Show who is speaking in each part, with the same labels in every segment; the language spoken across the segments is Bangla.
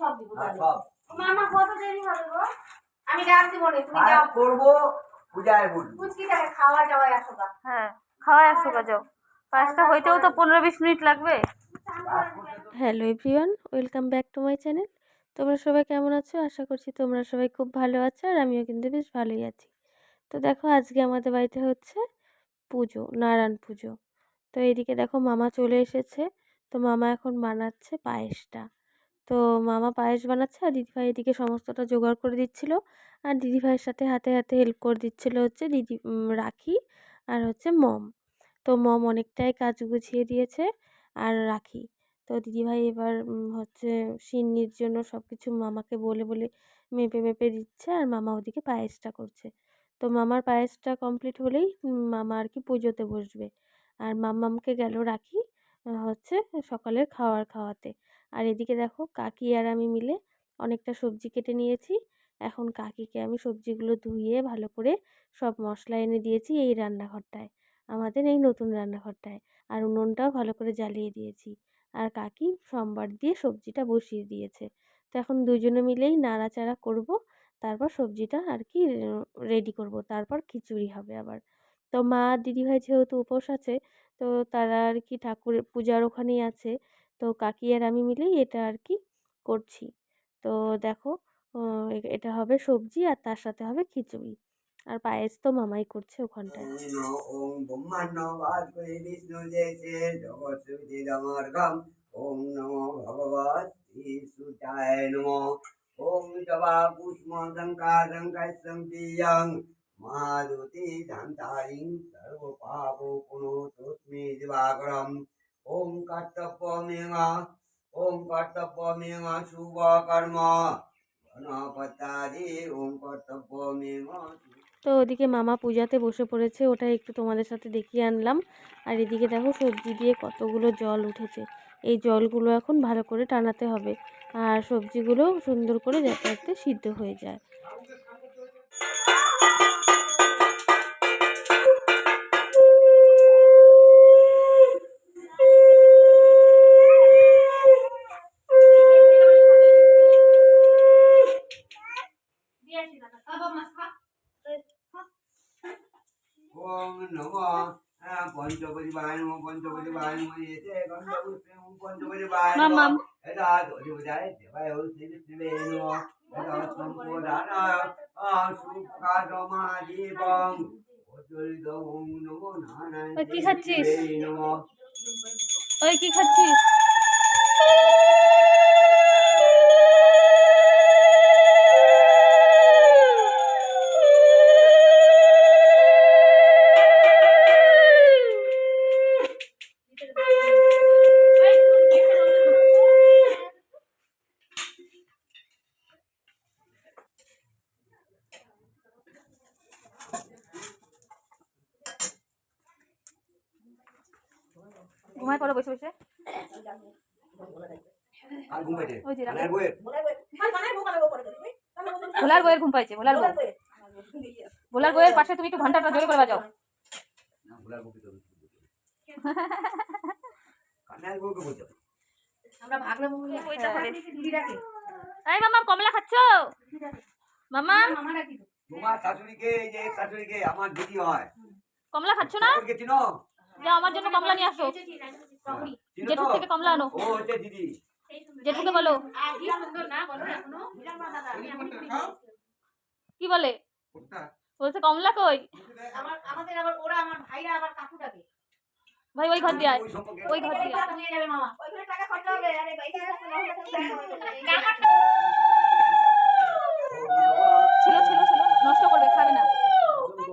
Speaker 1: সব দিব সব। মামা কত দেরি হবে গো? আমি ডাক দিব না, তুমি যাও করব পূজায় বল। পুচকিটাকে খাওয়া যাওয়া আসবা।
Speaker 2: হ্যাঁ, খাওয়াই আসবা যাও। পাঁচটা হইতেও তো 15-20 মিনিট লাগবে। Hello everyone, welcome back to my channel. তোমরা সবাই কেমন আছো? আশা করছি তোমরা সবাই খুব ভালো আছো, আর আমিও কিন্তু বেশ ভালোই আছি। তো দেখো, আজকে আমাদের বাড়িতে হচ্ছে পুজো, নারায়ণ পুজো। তো এইদিকে দেখো মামা চলে এসেছে। তো মামা এখন বানাচ্ছে পায়েসটা। তো মামা পায়েস বানাচ্ছে, আর দিদিভাই এদিকে সমস্তটা জোগাড় করে দিচ্ছিল। আর দিদিভাইয়ের সাথে হাতে হাতে হেল্প করে দিচ্ছিল হচ্ছে রাখি আর হচ্ছে মম। তো মম অনেকটাই কাজ গুছিয়ে দিয়েছে, আর রাখি তো দিদিভাই এবার হচ্ছে সিন্নির জন্য সব কিছু মামাকে বলে বলে মেপে মেপে দিচ্ছে, আর মামা ওদিকে পায়েসটা করছে। তো মামার পায়েসটা কমপ্লিট হলেই মামা আর কি পুজোতে বসবে। আর মাম্মামকে গেল রাখি হচ্ছে সকালের খাওয়াতে। আর এদিকে দেখো কাকি আর আমি মিলে অনেকটা সবজি কেটে নিয়েছি। এখন কাকিকে আমি সবজিগুলো ধুয়ে ভালো করে সব মশলা এনে দিয়েছি এই রান্নাঘরটায়, আমাদের এই নতুন রান্নাঘরটায়। আর উনুনটাও ভালো করে জ্বালিয়ে দিয়েছি। আর কাকি সোমবার দিয়ে সবজিটা বসিয়ে দিয়েছে। তো এখন দুজনে মিলেই নাড়াচাড়া করব, তারপর সবজিটা আর কি রেডি করব, তারপর খিচুড়ি হবে আবার। তো মা আর দিদিভাই যেহেতু উপোস আছে, তো তারা আর কি ঠাকুরের পূজার ওখানেই আছে। তো কাকি আর আমি মিলেই এটা আর কি করছি। তো দেখো, এটা হবে সবজি, আর তার সাথে হবে খিচুড়ি। আর পায়েস তো মামাই করছে ওখানটায়।
Speaker 1: ওম ব্রহ্মাণ্ড করে বিষ্ণু ওম নমো ভগবত শ্রীসুতায় নমো। ওম জবা পুষ্প শঙ্কাশঙ্কাশঙ্কিয়ং মাধুতি ধান্তারিং সর্ব পাপ পুনো তস্মে দিবাকরম। ওম কর্তব্য শুভ কর্ম গণপতারি। ওম কর্তব্য
Speaker 2: তো ওদিকে মামা পূজাতে বসে পড়েছে, ওটা একটু তোমাদের সাথে দেখিয়ে আনলাম। আর এদিকে দেখো সবজি দিয়ে কতগুলো জল উঠেছে। এই জলগুলো এখন ভালো করে টানাতে হবে, আর সবজিগুলো সুন্দর করে যাতে সিদ্ধ হয়ে যায়।
Speaker 1: ওম নমো পঞ্চপতিবায় নমো। পঞ্চপতিবায় নমো। এতে গন্ধপুষ্পে ওম পঞ্চপতিবায় নমো।
Speaker 2: মাম্মাম
Speaker 1: এটা দধিবুজায় দেবায় শ্রীবিষ্ণুবে নমো। এটা সম্পদানায় সুপ্রকাশমাজীবং প্রচলিত। ওম নমো নারায়ণ
Speaker 2: ওই কি খাচ্ছিস?
Speaker 1: নমো।
Speaker 2: ওই কি খাচ্ছিস? ঘুমায় পড়ো বসে বসে।
Speaker 1: আর ঘুমাইতে
Speaker 2: ওই যে
Speaker 1: আর বইয়ের
Speaker 2: ভোলার বইয়ের ঘুম পাইছে। ভোলার বইয়ের পাশে তুমি একটু ঘন্টাটা জোরে করে বাজাও।
Speaker 1: না ভোলার বউকে তো কানার বউকে বলছো। আমরা ভাগলে বউ
Speaker 2: ওইটা হবে। এই মামা কমলা খাচ্ছো? মামা
Speaker 1: মামা ডাকি তোমার শাশুড়িকে, এই যে শাশুড়িকে আমার দিদি হয়।
Speaker 2: কমলা খাচ্ছো না?
Speaker 1: ওকে চিনো?
Speaker 2: যাও আমার জন্য কমলা নিয়ে আসো। জেঠুর থেকে কমলা আনো।
Speaker 1: ও হচ্ছে দিদি।
Speaker 2: জেঠুকে বলো। কি বলে? বলছে কমলা কই?
Speaker 1: আমাদের আবার ওরা আমার ভাইরা আবার কাকু ডাকে।
Speaker 2: ভাই ওই ঘর দিয়ে আয়, ওই ঘর দিয়ে আয়।
Speaker 1: নিয়ে যাবে মামা। ওইখানে টাকা খরচা হবে। আরে বাইকে
Speaker 2: ছিল ছিল ছিল, নষ্ট করবে, খাবে না।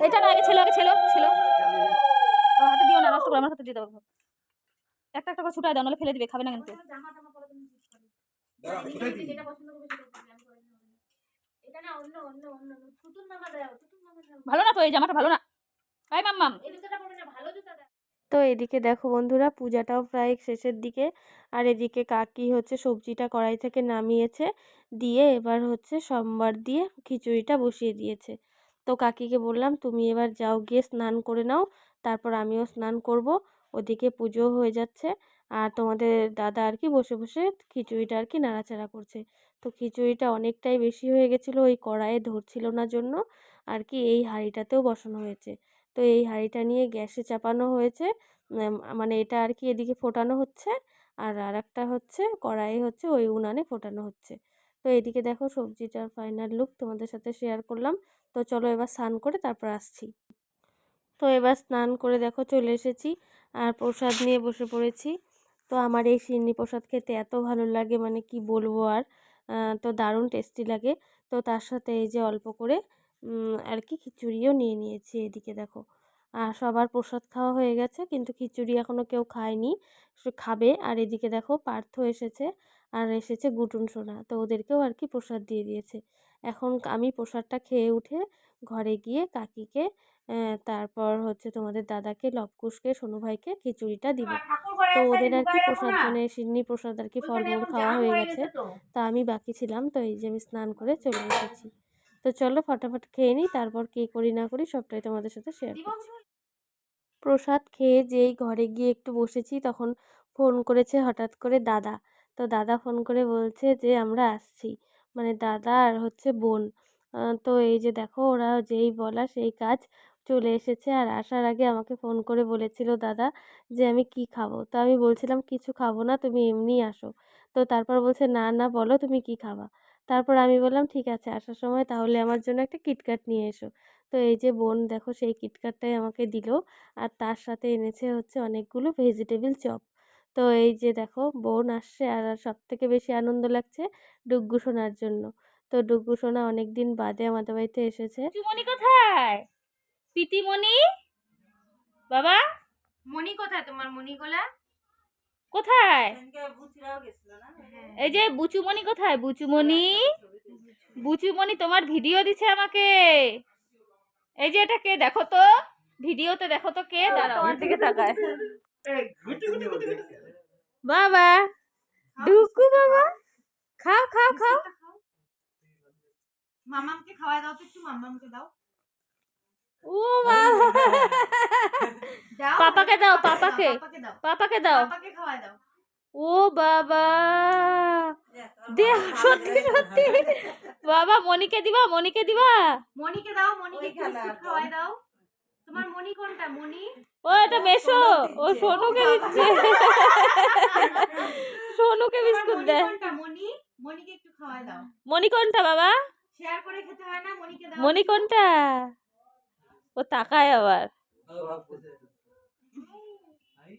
Speaker 2: এটা না, আগে ছেলে, আগে ছেলে ছেলে। ও হাতে দিও না, নষ্ট করে আমার হাতে দিয়ে দাও। একটা একটা করে ছুটাই দাও, নাহলে ফেলে দিবে, খাবে না কিন্তু। ভালো না তো এই জামাটা, ভালো না। এই মাম্মাম তো এদিকে দেখো বন্ধুরা, পূজাটাও প্রায় শেষের দিকে। আর এদিকে কাকি হচ্ছে সবজিটা কড়াই থেকে নামিয়েছে, দিয়ে এবার হচ্ছে সোমবার দিয়ে খিচুড়িটা বসিয়ে দিয়েছে। তো কাকিকে বললাম তুমি এবার যাও গিয়ে স্নান করে নাও, তারপর আমিও স্নান করব। ওদিকে পুজো হয়ে যাচ্ছে। আর তোমাদের দাদা আর কি বসে বসে খিচুড়িটা আর কি নাড়াচাড়া করছে। তো খিচুড়িটা অনেকটাই বেশি হয়ে গেছিলো, ওই কড়াইয়ে ধরছিল না জন্য আর কি এই হাঁড়িটাতেও বসানো হয়েছে। তো এই হাঁড়িটা নিয়ে গ্যাসে চাপানো হয়েছে, মানে এটা আর কি এদিকে ফোটানো হচ্ছে, আর আরেকটা হচ্ছে কড়াইয়ে হচ্ছে ওই উনানে ফোটানো হচ্ছে। তো এদিকে দেখো সবজিটার ফাইনাল লুক তোমাদের সাথে শেয়ার করলাম। তো চলো এবার স্নান করে তারপর আসছি। তো এবার স্নান করে দেখো চলে এসেছি আর প্রসাদ নিয়ে বসে পড়েছি। তো আমার এই সিন্নি প্রসাদ খেতে এত ভালো লাগে, মানে কি বলবো আর, তো দারুণ টেস্টি লাগে। তো তার সাথে এই যে অল্প করে আর কি খিচুড়িও নিয়ে নিয়েছি। এদিকে দেখো আর সবার প্রসাদ খাওয়া হয়ে গেছে, কিন্তু খিচুড়ি এখনও কেউ খায়নি, খাবে। আর এদিকে দেখো পার্থ এসেছে আর এসেছে গুটুন সোনা, তো ওদেরকেও আর কি প্রসাদ দিয়ে দিয়েছে। এখন আমি প্রসাদটা খেয়ে উঠে ঘরে গিয়ে কাকিকে, তারপর হচ্ছে তোমাদের দাদাকে, লবকুশকে, সোনু ভাইকে খিচুড়িটা দিব। তো ওদের আর কি প্রসাদ মানে সিন্নি প্রসাদ আর কি ফলমূল খাওয়া হয়ে গেছে, তা আমি বাকি ছিলাম। তো এই যে আমি স্নান করে চলে এসেছি। তো চলো ফটাফট খেয়ে নিই, তারপর কী করি না করি সবটাই তোমাদের সাথে শেয়ার করছি। প্রসাদ খেয়ে যেই ঘরে গিয়ে একটু বসেছি তখন ফোন করেছে হঠাৎ করে দাদা। তো দাদা ফোন করে বলছে যে আমরা আসছি, মানে দাদা আর হচ্ছে বোন। তো এই যে দেখো ওরা যেই বলা সেই কাজ, চলে এসেছে। আর আসার আগে আমাকে ফোন করে বলেছিল দাদা যে আমি কি খাবো। তো আমি বলছিলাম কিছু খাবো না, তুমি এমনি আসো। তো তারপর বলছে না না বলো তুমি কি খাবা। তারপর আমি বললাম ঠিক আছে আসার সময় তাহলে আমার জন্য একটা কিটক্যাট নিয়ে এসো। তো এই যে বোন দেখো সেই কিটক্যাটটাই আমাকে দিল, আর তার সাথে এনেছে হচ্ছে অনেকগুলো ভেজিটেবিল চপ। তো এই যে দেখো বোন আসছে, আর সবথেকে বেশি আনন্দ লাগছে ডুগ্গু সোনার জন্য। তো ডুগ্গু সোনা অনেক দিন বাদে আমাদের বাড়িতে এসেছে।
Speaker 3: মনি কোথায়? পিতিমণি বাবা,
Speaker 1: মনি কোথায় তোমার? মনিগুলা
Speaker 3: কোথায়? এই যে বুচুমণি কোথায়? বুচুমণি, বুচুমণি তোমার ভিডিও দিছে আমাকে। এই যে এটা কে দেখো তো, ভিডিওতে দেখো তো কে, দাঁড়াও আমার দিকে তাকায়। বাবা ডুকু বাবা, খাও খাও খাও।
Speaker 1: মামামকে খাওয়াই দাও তো, একটু মামামকে দাও।
Speaker 3: ও বাবা,
Speaker 1: দাও
Speaker 3: পাপাকে দাও, পাপাকে,
Speaker 1: পাপাকে দাও,
Speaker 3: পাপাকে দাও।
Speaker 1: পাপাকে খাওয়াই দাও।
Speaker 3: ও বাবা, দেখ সত্যি সত্যি। বাবা মনিকে দিবা, মনিকে দিবা।
Speaker 1: মনিকে দাও, মনিকে একটু বিস্কুট খাওয়াই দাও। তোমার মনি কোনটা? মনি
Speaker 3: ও এটা মেশো, ও সোনুকে দিচ্ছে। সোনুকে বিস্কুট
Speaker 1: মনি
Speaker 3: দে।
Speaker 1: কোনটা? মনি, মনিকে একটু খাওয়াই দাও।
Speaker 3: মনি কোনটা বাবা?
Speaker 1: শেয়ার করে খেতে হয় না? মনিকে দাও।
Speaker 3: মনি কোনটা? ও তাকায় আবার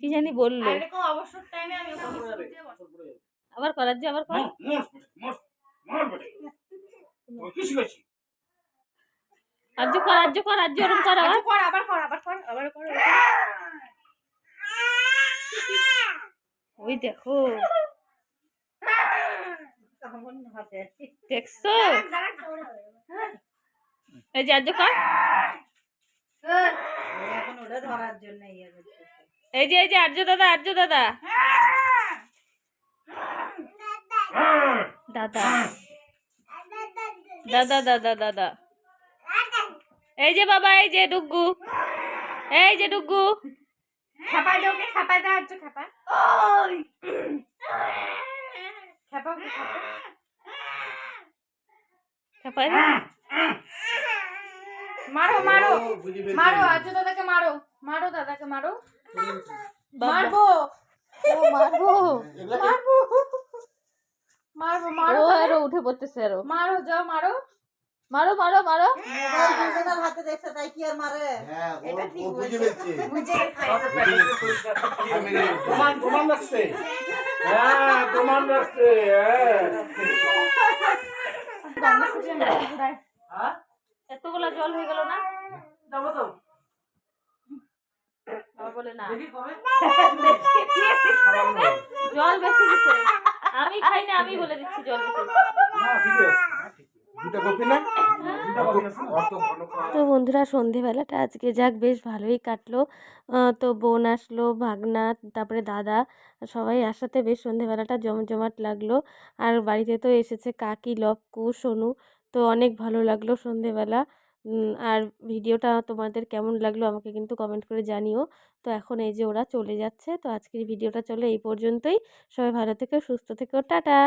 Speaker 3: কি জানি বললো।
Speaker 1: এরকম অবসর টাইমে আমি ওকে বিস্কুট দিয়ে বসাবো।
Speaker 3: আবার করার যে আবার কর। আর্য কর, আর্য কর, আর্য ওরম কর আবার।
Speaker 1: কর, আবার কর, আবার কর, আবার কর।
Speaker 3: ওই দেখো দেখছো, এই যে আর্য কর। এই যে আর্য দাদা, আর্য দাদা, দাদা দাদা দাদা দাদা। এই যে বাবা, এই যে ডুগ্গু, এই যে ডুগ্গু।
Speaker 1: খাপাই দাও, ওকে খাপাই দাও, আজ খাপা। খাপা, ওকে খাপা।
Speaker 3: খাপাই
Speaker 1: মারো মারো মারো, আজ দাদাকে মারো, মারো দাদাকে মারো। মারবো,
Speaker 2: ও মারবো,
Speaker 1: মারবো, মারবো, মারো,
Speaker 3: ও আরো উঠে পড়তেছে আরো।
Speaker 1: মারো, যাও মারো।
Speaker 3: মারো মারো মারো।
Speaker 4: হাতে দেখছে তাই কি আর মারে?
Speaker 1: এটা ঠিক
Speaker 4: বুঝে
Speaker 1: বলছে।
Speaker 4: ফেলছে।
Speaker 1: বুঝে গেছে।
Speaker 5: প্রমাণ রাখছে। হ্যাঁ প্রমাণ রাখছে।
Speaker 1: গঙ্গা শুকিয়ে মাটি ঘুরায়।
Speaker 3: এতগুলা জল হয়ে গেল না?
Speaker 5: যাবো তো।
Speaker 3: বাবা বলে না,
Speaker 5: সামান্য।
Speaker 3: জল বেশি দিছে। আমি খাই না, আমি বলে দিচ্ছি জল বেশি।
Speaker 5: না ঠিক আছে। দুটা কপি না? দুটা কপি আছে না?
Speaker 2: তো বন্ধুরা সন্ধেবেলাটা আজকে যাক বেশ ভালোই কাটলো। তো বোন আসলো, ভাগনা, তারপরে দাদা, সবাই আসাতে বেশ সন্ধেবেলাটা জমজমাট লাগলো। আর বাড়িতে তো এসেছে কাকি, লবকু, সোনু, তো অনেক ভালো লাগলো সন্ধেবেলা। আর ভিডিওটা তোমাদের কেমন লাগলো আমাকে কিন্তু কমেন্ট করে জানিও। তো এখন এই যে ওরা চলে যাচ্ছে, তো আজকের ভিডিওটা চলো এই পর্যন্তই। সবাই ভালো থেকো, সুস্থ থেকো, টাটা।